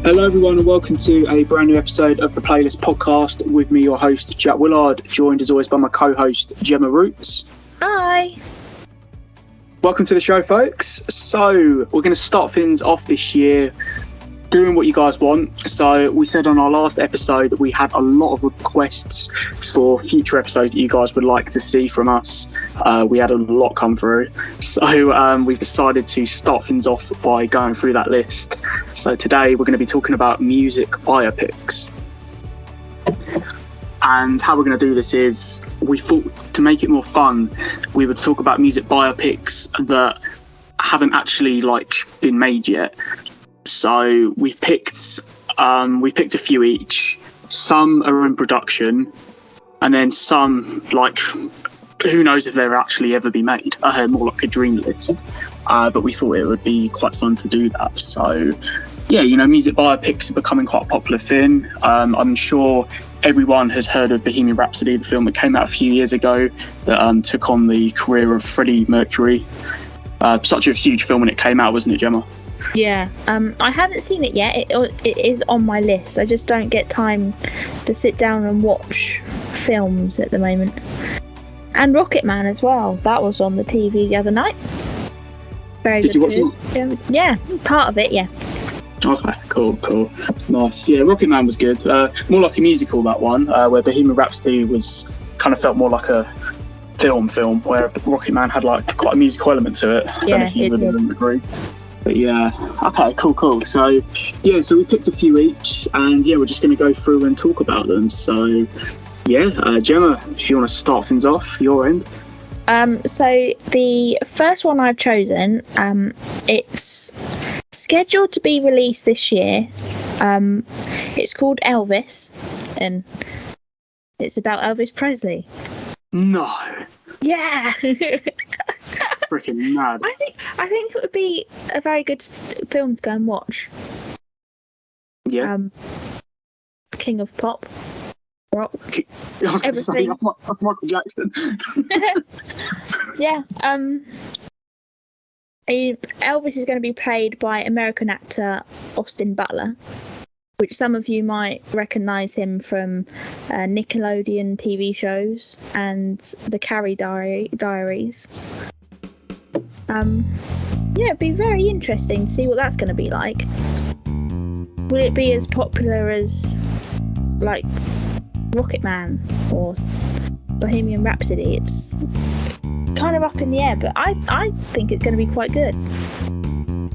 Hello everyone and welcome to a brand new episode of the Playlist Podcast with me, your host Jack Willard, joined as always by my co-host Gemma Roots. Hi. Welcome to the show, folks. So we're going to start things off this year doing what you guys want. So we said on our last episode that we had a lot of requests for future episodes that you guys would like to see from us. We had a lot come through, so we've decided to start things off by going through that list. So today we're going to be talking about music biopics, and how we're going to do this is we thought to make it more fun we would talk about music biopics that haven't actually been made yet. So we've picked a few each. Some are in production, and then some, who knows if they'll actually ever be made. More like a dream list. But we thought it would be quite fun to do that. So yeah, music biopics are becoming quite a popular thing. I'm sure everyone has heard of Bohemian Rhapsody, the film that came out a few years ago that took on the career of Freddie Mercury. Such a huge film when it came out, wasn't it, Gemma? Yeah, I haven't seen it yet. It is on my list. I just don't get time to sit down and watch films at the moment. And Rocketman as well. That was on the TV the other night. Very good. Did you watch it? Yeah, part of it, yeah. Okay, cool. Nice. Yeah, Rocketman was good. More like a musical, that one, where Bohemian Rhapsody kind of felt more like a film, where Rocketman had quite a musical element to it. I don't know if you would agree. But yeah, okay, cool. So we picked a few each, and we're just going to go through and talk about them. So yeah, Gemma, if you want to start things off, your end. So the first one I've chosen, it's scheduled to be released this year. It's called Elvis, and it's about Elvis Presley. No. Yeah. Freaking mad. I think it would be a very good film to go and watch. Yeah. King of pop, rock. I was going to say Michael Jackson. Yeah. Elvis is going to be played by American actor Austin Butler, which some of you might recognise him from Nickelodeon TV shows and the Carrie Diaries. It'd be very interesting to see what that's going to be like. Will it be as popular as Rocketman or Bohemian Rhapsody? It's kind of up in the air, but I think it's going to be quite good.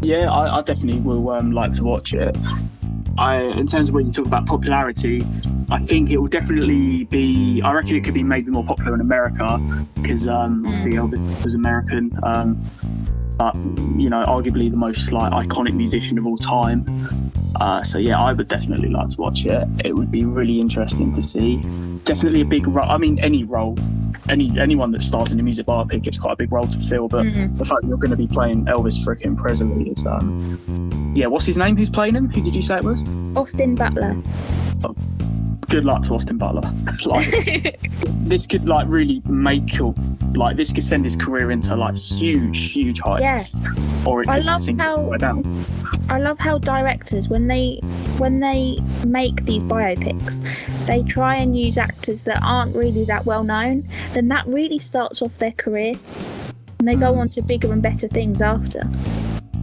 Yeah, I definitely will like to watch it. In terms of when you talk about popularity, I think it will definitely be. I reckon it could be maybe more popular in America because obviously Elvis was American, but arguably the most iconic musician of all time. So yeah, I would definitely like to watch it. It would be really interesting to see. Definitely a big role. I mean, anyone that stars in a music biopic, it's quite a big role to fill. But the fact that you're going to be playing Elvis freaking Presley is what's his name? Who's playing him? Who did you say it was? Austin Butler. Oh, good luck to Austin Butler. This could really make your this could send his career into huge heights. Yeah. Or it could sink right down. I love how directors, when they make these biopics, they try and use actors that aren't really that well known. Then that really starts off their career, and they go on to bigger and better things after.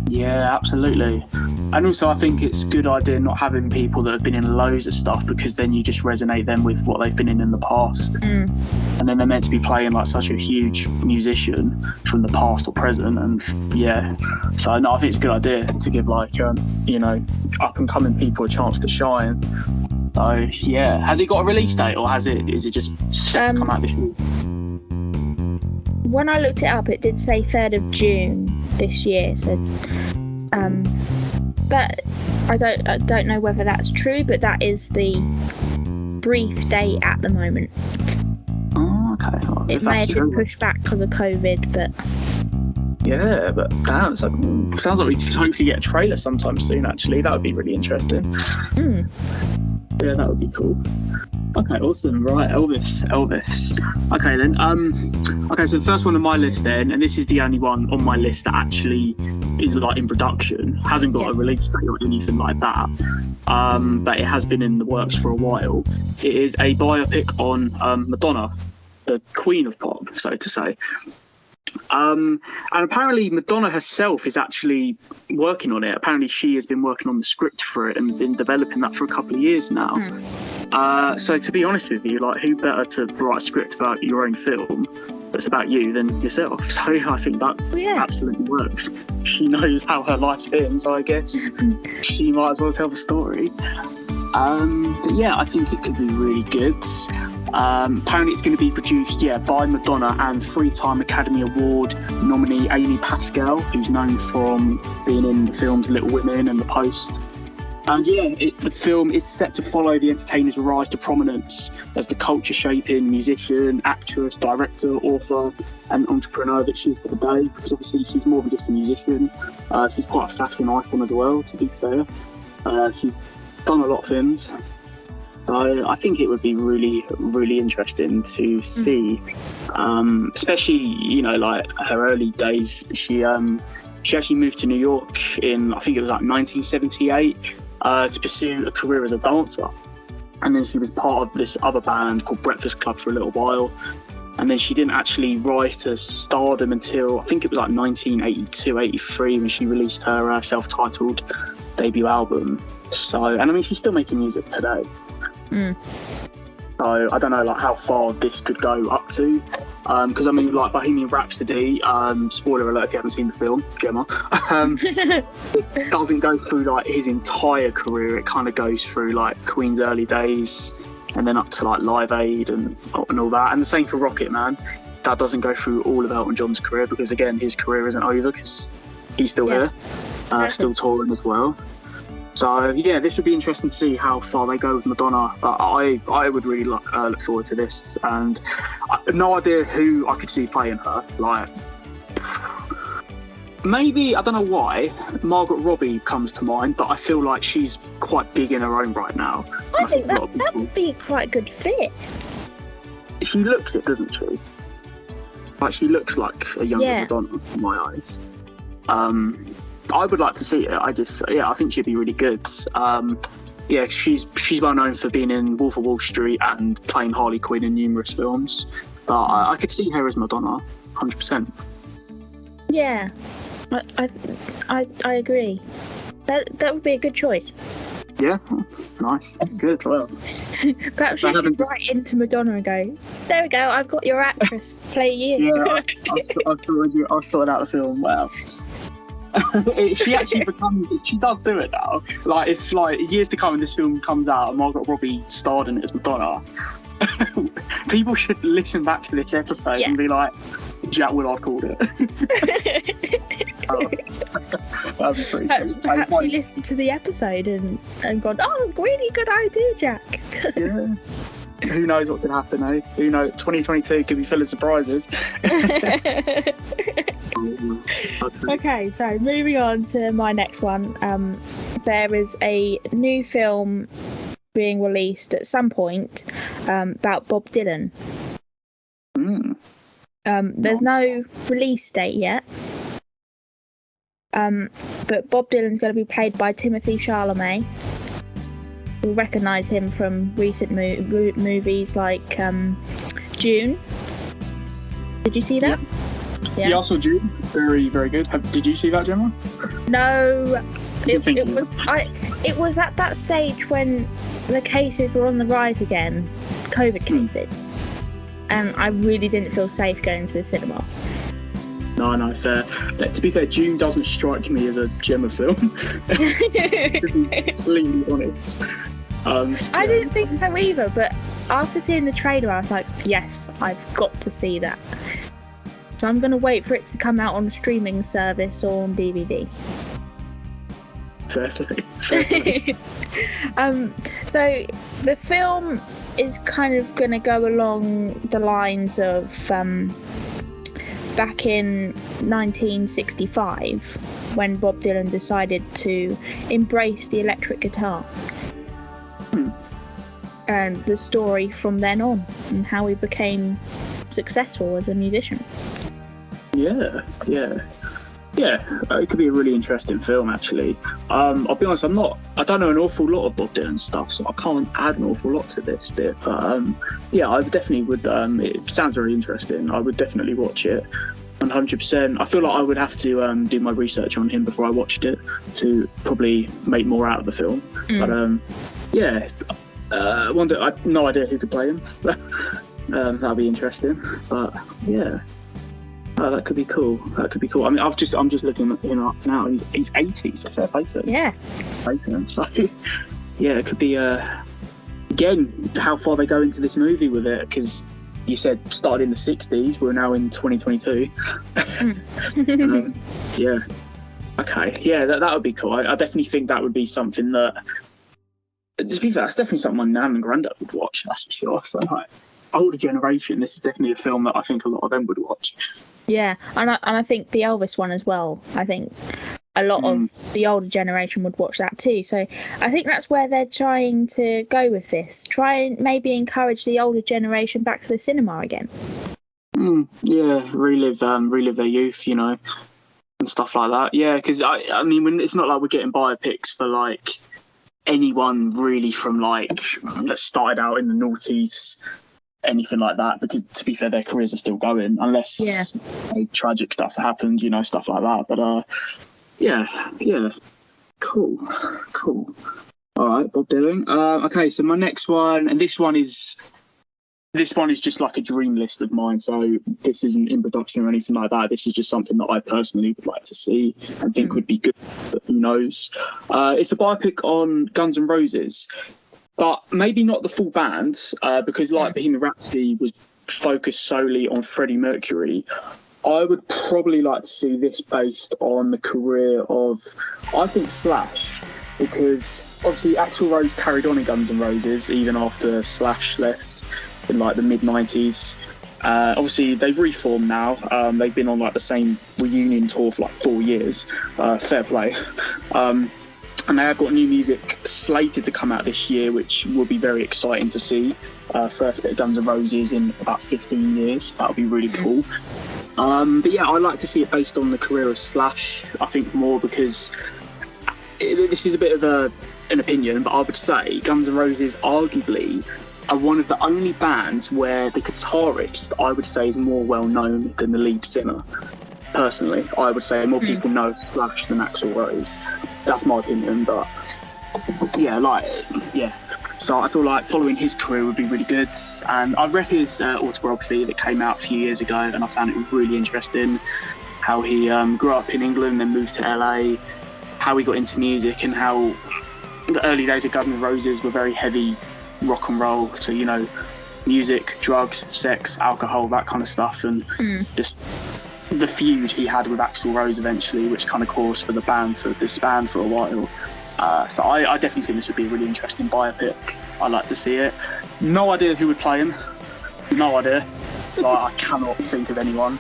Yeah, absolutely. And also I think it's a good idea not having people that have been in loads of stuff, because then you just resonate them with what they've been in the past. And then they're meant to be playing such a huge musician from the past or present, and so no, I think it's a good idea to give up and coming people a chance to shine. So yeah, has it got a release date, or is it just set to come out this year? When I looked it up, it did say 3rd of June this year. So, but I don't know whether that's true. But that is the brief date at the moment. Oh, okay. Well, it may have been pushed back because of COVID, but yeah. But damn, it sounds like we could hopefully get a trailer sometime soon. Actually, that would be really interesting. Yeah, that would be cool. Okay, awesome. Right, Elvis. Okay then. Okay, so the first one on my list then, and this is the only one on my list that actually is like in production, hasn't got a release date or anything like that. But it has been in the works for a while. It is a biopic on Madonna, the Queen of Pop, so to say. And apparently Madonna herself is actually working on it. Apparently she has been working on the script for it and been developing that for a couple of years now. So to be honest with you, like, who better to write a script about your own film that's about you than yourself? So I think that absolutely works. She knows how her life's been, so I guess she might as well tell the story. But yeah, I think it could be really good. Apparently it's going to be produced by Madonna and three-time Academy Award nominee Amy Pascal, who's known from being in the films Little Women and The Post. And the film is set to follow the entertainer's rise to prominence as the culture-shaping musician, actress, director, author and entrepreneur that she is today, because obviously she's more than just a musician. She's quite a fashion icon as well, to be fair. She's done a lot of things. So I think it would be really, really interesting to see, especially, like her early days. She actually moved to New York in, I think it was like 1978, to pursue a career as a dancer. And then she was part of this other band called Breakfast Club for a little while. And then she didn't actually rise to stardom until, I think it was like 1982, 83, when she released her self-titled debut album. So, and I mean, she's still making music today. So I don't know like how far this could go up to, because I mean, like Bohemian Rhapsody, spoiler alert if you haven't seen the film, Gemma, it doesn't go through like his entire career. It kind of goes through like Queen's early days and then up to like Live Aid and all that. And the same for Rocketman. That doesn't go through all of Elton John's career, because again, his career isn't over because he's still here, still touring as well. So this would be interesting to see how far they go with Madonna. But I would really look forward to this, and I have no idea who I could see playing her. Like, maybe, I don't know why, Margot Robbie comes to mind, but I feel like she's quite big in her own right now. I think that would be quite a good fit. She looks it, doesn't she? Like, she looks like a younger Madonna in my eyes. I would like to see it. I think she'd be really good. She's well known for being in Wolf of Wall Street and playing Harley Quinn in numerous films. But I could see her as Madonna, 100%. Yeah, I agree. That would be a good choice. Yeah, nice, good. Well, perhaps you should write into Madonna and go, "There we go, I've got your actress to play you." Yeah, I'll sort out the film. Wow. She actually she does do it now. Like, if like years to come and this film comes out and Margot Robbie starred in it as Madonna, people should listen back to this episode and be like, Jack Willard called it. That'd be pretty cool. Perhaps you listened to the episode and gone, "Oh, really good idea, Jack." Yeah. Who knows what could happen, eh? Who knows? 2022 could be full of surprises. Okay, so moving on to my next one. There is a new film being released at some point about Bob Dylan. There's no release date yet. But Bob Dylan's going to be played by Timothy Chalamet. You'll recognise him from recent movies like June. Did you see that? Yeah, I saw June. Very, very good. Did you see that, Gemma? No. It was at that stage when the cases were on the rise again, COVID cases, and I really didn't feel safe going to the cinema. No, fair. To be fair, June doesn't strike me as a Gemma film. To be completely honest. I didn't think so either, but after seeing the trailer, I was like, yes, I've got to see that. So I'm going to wait for it to come out on a streaming service or on DVD. Fair. So the film is kind of going to go along the lines of back in 1965 when Bob Dylan decided to embrace the electric guitar. and the story from then on, and how he became successful as a musician. Yeah. It could be a really interesting film, actually. I'll be honest, I don't know an awful lot of Bob Dylan stuff, so I can't add an awful lot to this bit. But I definitely would. It sounds very interesting. I would definitely watch it, 100%. I feel like I would have to do my research on him before I watched it to probably make more out of the film. But I wonder. I have no idea who could play him. That'd be interesting. But yeah. Oh, that could be cool. I mean, I'm just looking at him up now. He's 80, so fair play to him. Yeah. So, yeah, it could be again how far they go into this movie with it, because you said started in the 60s. We're now in 2022. Yeah. Okay. Yeah, that would be cool. I definitely think that would be something that. To be fair, that's definitely something my nan and granddad would watch. That's for sure. So, like, older generation, this is definitely a film that I think a lot of them would watch. Yeah, and I think the Elvis one as well. I think a lot of the older generation would watch that too. So I think that's where they're trying to go with this. Try and maybe encourage the older generation back to the cinema again. Yeah, relive their youth, and stuff like that. Yeah, because I mean, it's not like we're getting biopics for like anyone really from like that started out in the noughties. Anything like that, because to be fair, their careers are still going, unless tragic stuff happened, stuff like that. But cool. All right, Bob Dylan. Okay, so my next one, and this one is just like a dream list of mine. So this isn't in production or anything like that. This is just something that I personally would like to see and think would be good. But who knows? It's a biopic on Guns N' Roses. But maybe not the full band, because like Bohemian Rhapsody was focused solely on Freddie Mercury. I would probably like to see this based on the career of, I think, Slash, because obviously Axl Rose carried on in Guns N' Roses even after Slash left in like the mid-90s. Obviously they've reformed now. They've been on like the same reunion tour for like 4 years. Fair play. And they have got new music slated to come out this year, which will be very exciting to see. First bit of Guns N' Roses in about 15 years. That would be really cool. But yeah, I'd like to see it based on the career of Slash. I think more because this is a bit of an opinion, but I would say Guns N' Roses arguably are one of the only bands where the guitarist, I would say, is more well known than the lead singer. Personally, I would say more people know Slash than Axl Rose. That's my opinion, but yeah. So I feel like following his career would be really good. And I've read his autobiography that came out a few years ago, and I found it really interesting. How he grew up in England, then moved to LA, how he got into music, and how the early days of Guns N' Roses were very heavy rock and roll. So music, drugs, sex, alcohol, that kind of stuff, and just the feud he had with Axl Rose eventually, which kind of caused for the band to disband for a while. So I definitely think this would be a really interesting biopic. I'd like to see it. No idea who would play him. No idea. I cannot think of anyone.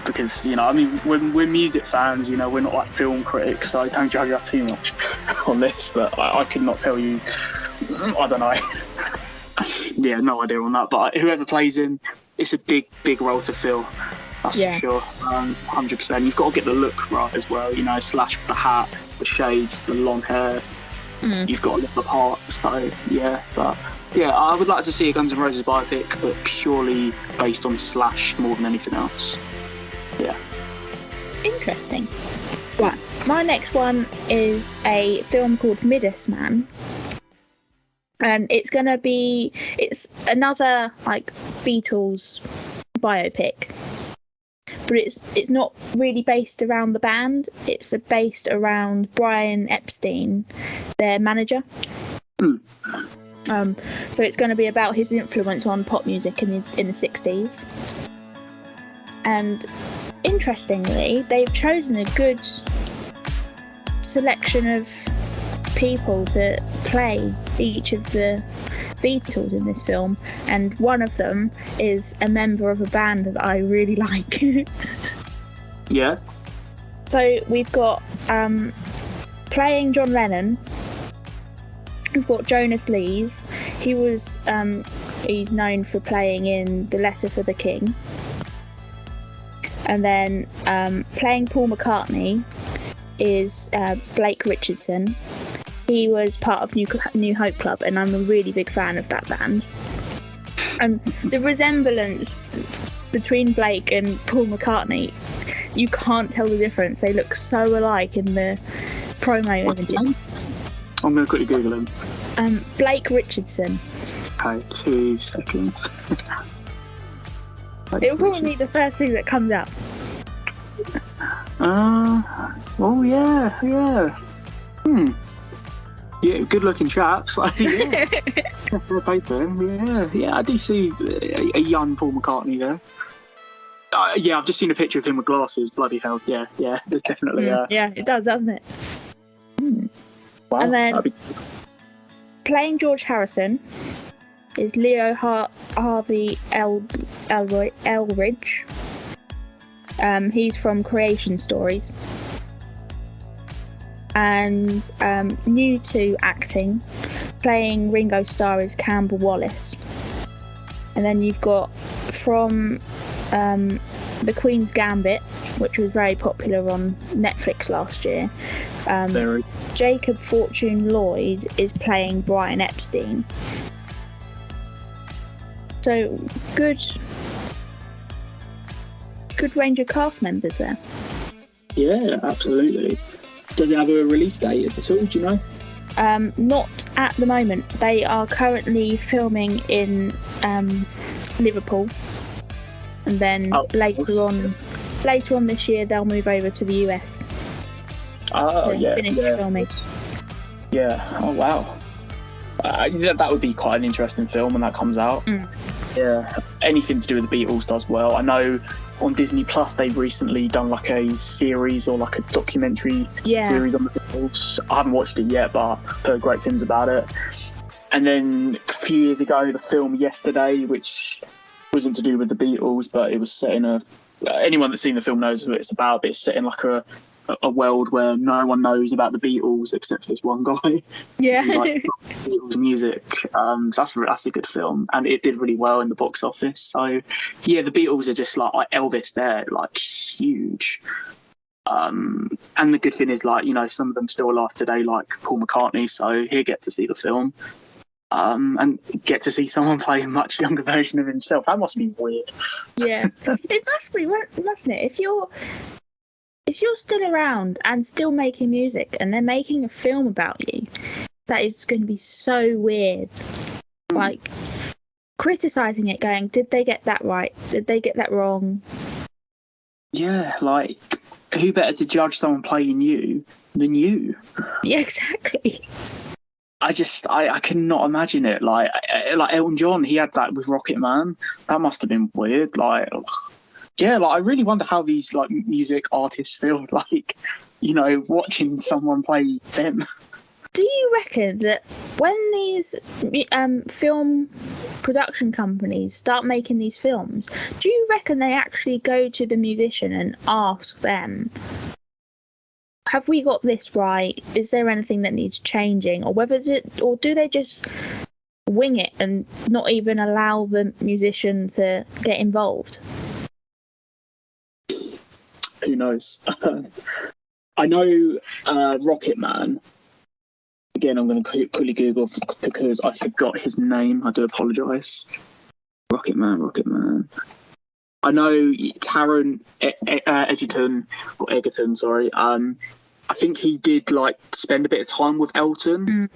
Because, I mean, we're music fans, we're not like film critics, so don't judge us too much on this, but I could not tell you. I don't know. Yeah, no idea on that, but whoever plays him, it's a big role to fill. That's for sure. 100%. You've got to get the look right as well. Slash with the hat, the shades, the long hair. You've got to look the part. So yeah, but yeah, I would like to see a Guns N' Roses biopic, but purely based on Slash more than anything else. Yeah. Interesting. Right, my next one is a film called Midas Man. And it's another like Beatles biopic. But it's not really based around the band. It's based around Brian Epstein, their manager. So it's going to be about his influence on pop music in the 60s. And interestingly, they've chosen a good selection of people to play each of the Beatles in this film, and one of them is a member of a band that I really like. Yeah. So we've got playing John Lennon, we've got Jonas Lees, he's known for playing in The Letter for the King. And then playing Paul McCartney is Blake Richardson. He was part of New Hope Club, and I'm a really big fan of that band. And the resemblance between Blake and Paul McCartney, you can't tell the difference. They look so alike in the promo images. I'm going to quickly Google him. Blake Richardson. Okay, 2 seconds. It'll probably be the first thing that comes up. Oh yeah. Yeah, good-looking chaps. Like, yeah. Yeah, I do see a young Paul McCartney there. Yeah, I've just seen a picture of him with glasses. Bloody hell, yeah, there's definitely. Yeah, it does, doesn't it? Wow, and then playing George Harrison is Leo Harvey Elridge. He's from Creation Stories. And new to acting, playing Ringo Starr is Campbell Wallace. And then you've got from The Queen's Gambit, which was very popular on Netflix last year. Jacob Fortune Lloyd is playing Brian Epstein. So good range of cast members there. Yeah, absolutely. Does it have a release date at all, do you know? Not at the moment. They are currently filming in Liverpool, and then later on this year they'll move over to the US to finish filming. Yeah. Oh wow. That would be quite an interesting film when that comes out. Yeah. Anything to do with the Beatles does well. I know on Disney Plus they've recently done like a series or like a documentary series on the Beatles. I haven't watched it yet, but I've heard great things about it. And then a few years ago, the film Yesterday, which wasn't to do with the Beatles, but it was set in anyone that's seen the film knows what it's about, but it's set in like a world where no one knows about the Beatles except for this one guy. Yeah. Like, Beatles music. That's a good film, and it did really well in the box office. So yeah, the Beatles are just like Elvis. They're like huge. And the good thing is, like, you know, some of them still alive today, like Paul McCartney. So he'll get to see the film. And get to see someone play a much younger version of himself. That must be weird. Yeah, it must be, mustn't it? If you're still around and still making music and they're making a film about you, that is going to be so weird. Like, criticising it, going, did they get that right? Did they get that wrong? Yeah, like, who better to judge someone playing you than you? Yeah, exactly. I cannot imagine it. Like Elton John, he had that with Rocketman. That must have been weird. Like, yeah, like I really wonder how these like music artists feel like, you know, watching someone play them. Do you reckon that when these film production companies start making these films, do you reckon they actually go to the musician and ask them, have we got this right? Is there anything that needs changing? Or do they just wing it and not even allow the musician to get involved? Who knows? I know Rocketman. Again, I'm going to quickly Google because I forgot his name. I do apologise. Rocketman. I know Taron Egerton. Sorry. I think he did like spend a bit of time with Elton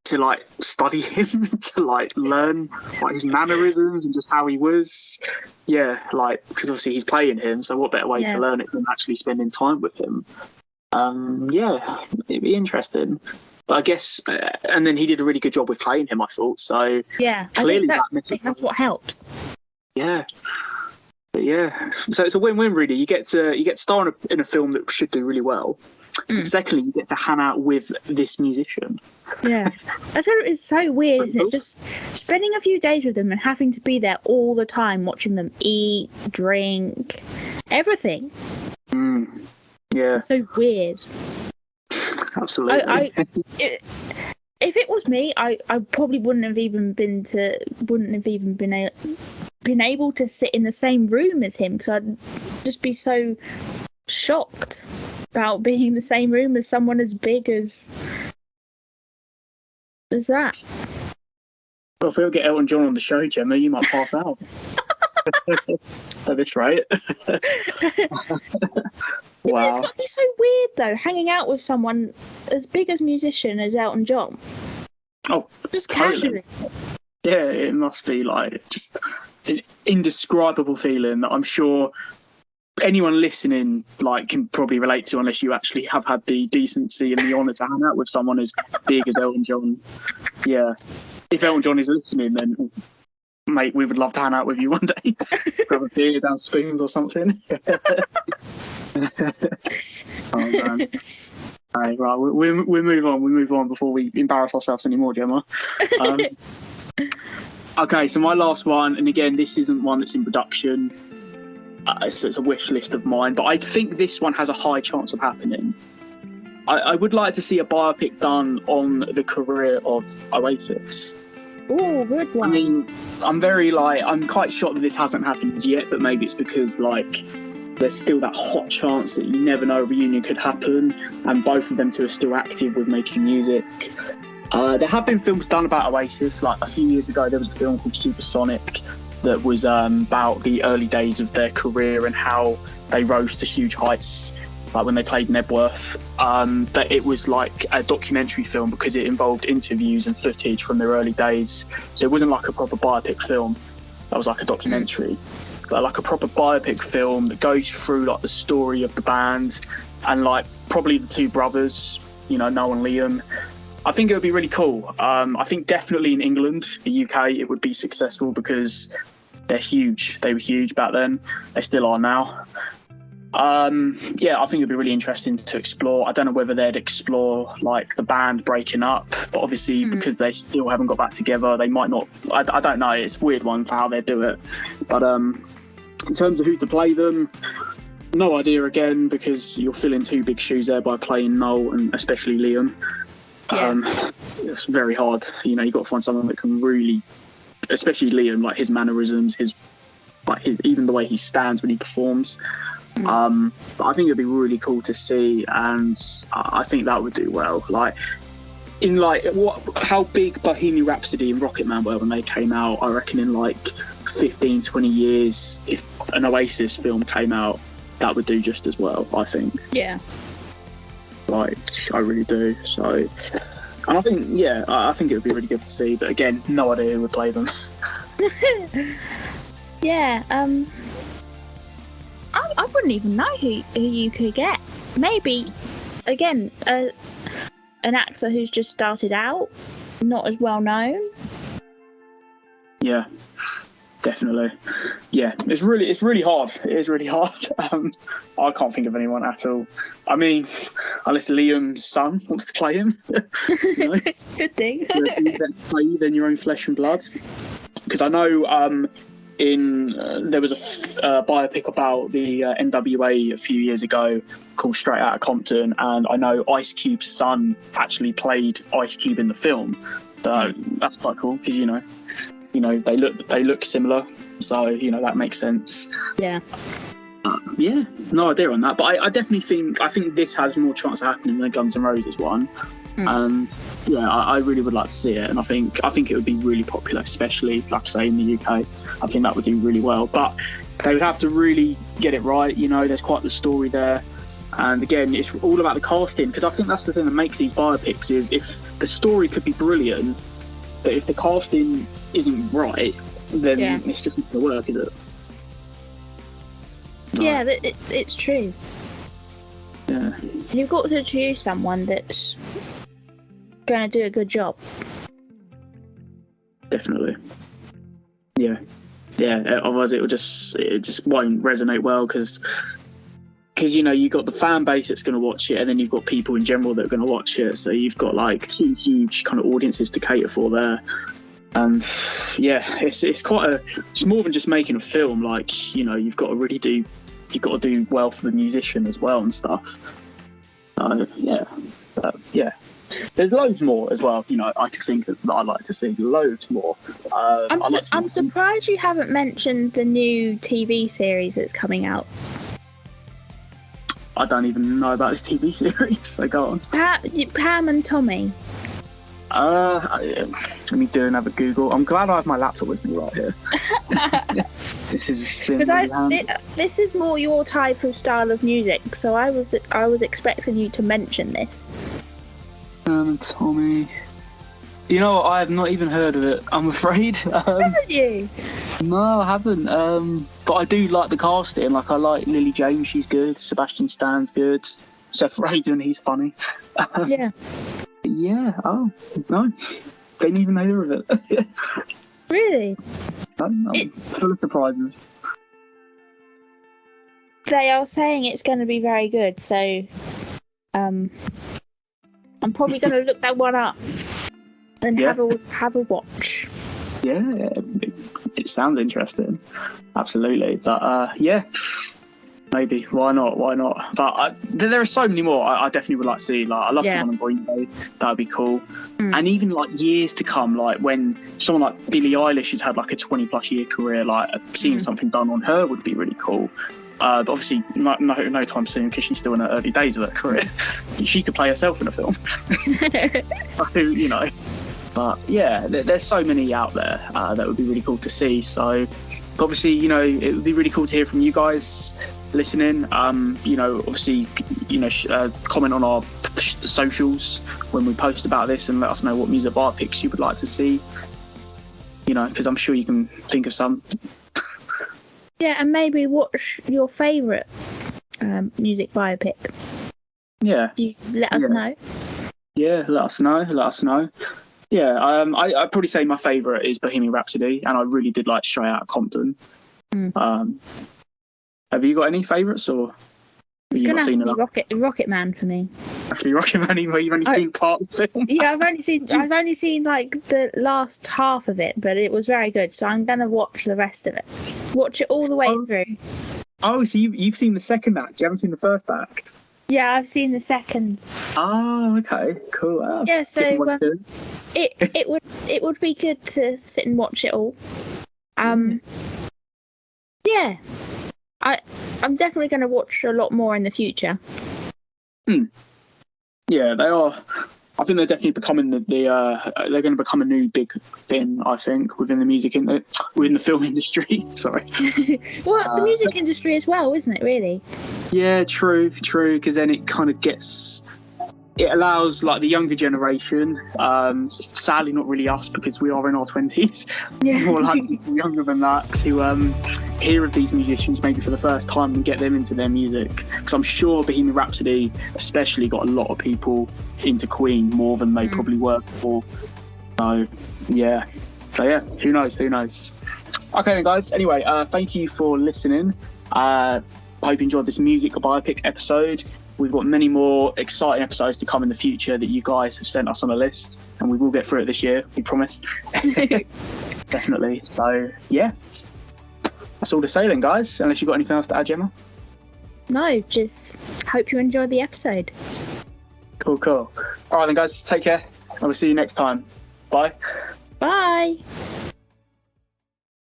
to like study him, to like learn like his mannerisms and just how he was. Yeah, like because obviously he's playing him, so what better way to learn it than actually spending time with him? Yeah, it'd be interesting. But I guess, and then he did a really good job with playing him, I thought. So yeah, clearly I think that's what helps. Yeah. But yeah, so it's a win-win really. You get to star in a film that should do really well. Secondly, you get to hang out with this musician. Yeah, it's so weird, isn't it? Just spending a few days with them and having to be there all the time, watching them eat, drink, everything. Yeah, it's so weird. Absolutely. if it was me, I probably wouldn't have even been able to sit in the same room as him, because I'd just be so shocked about being in the same room as someone as big as that. Well, if we don't get Elton John on the show, Gemma, you might pass out. At this rate. Wow. Wow. It's got to be so weird, though, hanging out with someone as big as musician as Elton John. Oh, just totally. Casually. Yeah, it must be like just an indescribable feeling that I'm sure anyone listening like can probably relate to, unless you actually have had the decency and the honour to hang out with someone as big as Elton John. Yeah. If Elton John is listening, then mate, we would love to hang out with you one day. Grab a beer down spoons or something. Oh man. Right, we move on. We move on before we embarrass ourselves anymore, Gemma. Okay, so my last one, and again, this isn't one that's in production. It's a wish list of mine, but I think this one has a high chance of happening. I would like to see a biopic done on the career of Oasis. Oh, good one. I mean, I'm quite shocked that this hasn't happened yet, but maybe it's because there's still that hot chance that you never know a reunion could happen, and both of them two are still active with making music. There have been films done about Oasis. Like a few years ago, there was a film called Supersonic that was about the early days of their career and how they rose to huge heights, like when they played Nebworth. But it was like a documentary film because it involved interviews and footage from their early days. So it wasn't like a proper biopic film. That was like a documentary. But like a proper biopic film that goes through like the story of the band and like probably the two brothers, Noel and Liam. I think it would be really cool. I think definitely in England, the UK, it would be successful because they're huge. They were huge back then. They still are now. I think it'd be really interesting to explore. I don't know whether they'd explore like the band breaking up, but obviously because they still haven't got back together, they might not. I don't know. It's a weird one for how they do it. But in terms of who to play them, no idea again, because you're filling two big shoes there by playing Noel and especially Liam. Yeah. It's very hard. You've got to find someone that can really, especially Liam, like his mannerisms, his even the way he stands when he performs. But I think it'd be really cool to see, and I think that would do well. How big Bohemian Rhapsody and Rocketman were when they came out, I reckon in 15-20 years, if an Oasis film came out, that would do just as well, I think. Yeah. I really do. So, and I think, I think it would be really good to see. But again, no idea who would play them. Yeah. I wouldn't even know who you could get. Maybe, again, an actor who's just started out, not as well known. Yeah. Definitely. Yeah, it's really hard. It is really hard. I can't think of anyone at all. I mean, unless Liam's son wants to play him. Good thing. Play you, then your own flesh and blood. Because I know there was a biopic about the NWA a few years ago called Straight Outta Compton, and I know Ice Cube's son actually played Ice Cube in the film. So that's quite cool because they look similar, so that makes sense. Yeah. No idea on that, but I definitely think this has more chance of happening than Guns N' Roses one. I really would like to see it, and I think it would be really popular, especially like I say in the UK. I think that would do really well, but they would have to really get it right. There's quite the story there, and again, it's all about the casting, because I think that's the thing that makes these biopics is if the story could be brilliant, but if the casting isn't right, then it's just not going to work, is it? No. Yeah, it's true. Yeah. You've got to choose someone that's going to do a good job. Definitely. Yeah. Otherwise, it just won't resonate well because you've got the fan base that's going to watch it, and then you've got people in general that are going to watch it. So you've got two huge kind of audiences to cater for there. And it's more than just making a film. You've got to do well for the musician as well and stuff. Yeah. There's loads more as well, you know, I could think of that I'd like to see. Loads more. I'm surprised you haven't mentioned the new TV series that's coming out. I don't even know about this TV series, so go on. Pam and Tommy. Let me do another Google. I'm glad I have my laptop with me right here. This is more your type of style of music, so I was expecting you to mention this. Tommy. You know what? I have not even heard of it, I'm afraid. Haven't you? No, I haven't. But I do like the casting. Like, I like Lily James, she's good. Sebastian Stan's good. Seth Rogen, he's funny. Yeah. Yeah. Oh, no. Didn't even hear of it. Really? I'm full of surprises. They are saying it's going to be very good, so I'm probably going to look that one up and have a watch. Yeah, it sounds interesting. Absolutely. But yeah, maybe. Why not? But there are so many more I definitely would like to see. Like, I love someone on Green Day. That would be cool. And even like years to come, like when someone like Billie Eilish has had like a 20+ year career, like seeing something done on her would be really cool. But obviously no time soon, because she's still in her early days of her career. She could play herself in a film. So, you know. But yeah, there's so many out there that would be really cool to see. So obviously, you know, it would be really cool to hear from you guys listening. You know, obviously, you know, comment on our socials when we post about this and let us know what music biopics you would like to see. You know, because I'm sure you can think of some. Yeah, and maybe what's your favourite music biopic? Yeah. You let us know. Yeah, let us know. Yeah, I'd probably say my favourite is Bohemian Rhapsody, and I really did like Straight Outta Compton. Have you got any favourites, or have you not seen enough? Rocketman for me. Actually, Rocketman, you've only seen part of the film. Yeah, I've only seen like the last half of it, but it was very good. So I'm gonna watch the rest of it. Watch it all the way through. Oh, so you've seen the second act? You haven't seen the first act? Yeah, I've seen the second. Oh, okay, cool. Yeah, so it would be good to sit and watch it all. Yeah, I'm definitely going to watch a lot more in the future. Yeah, they are. I think they're definitely becoming they're going to become a new big thing, I think, within the within the film industry. Sorry. Well, the music industry as well, isn't it? Really. Yeah, true. Because then it kind of it allows like the younger generation, sadly not really us because we are in our 20s, more like younger than that, to hear of these musicians maybe for the first time and get them into their music. Because I'm sure Bohemian Rhapsody especially got a lot of people into Queen more than they probably were before. So yeah, who knows? Okay then, guys, anyway, thank you for listening. I hope you enjoyed this music biopic episode. We've got many more exciting episodes to come in the future that you guys have sent us on a list, and we will get through it this year, we promise. Definitely. So, yeah. That's all to say then, guys, unless you've got anything else to add, Gemma? No, just hope you enjoyed the episode. Cool. All right then, guys, take care, and we'll see you next time. Bye. Bye.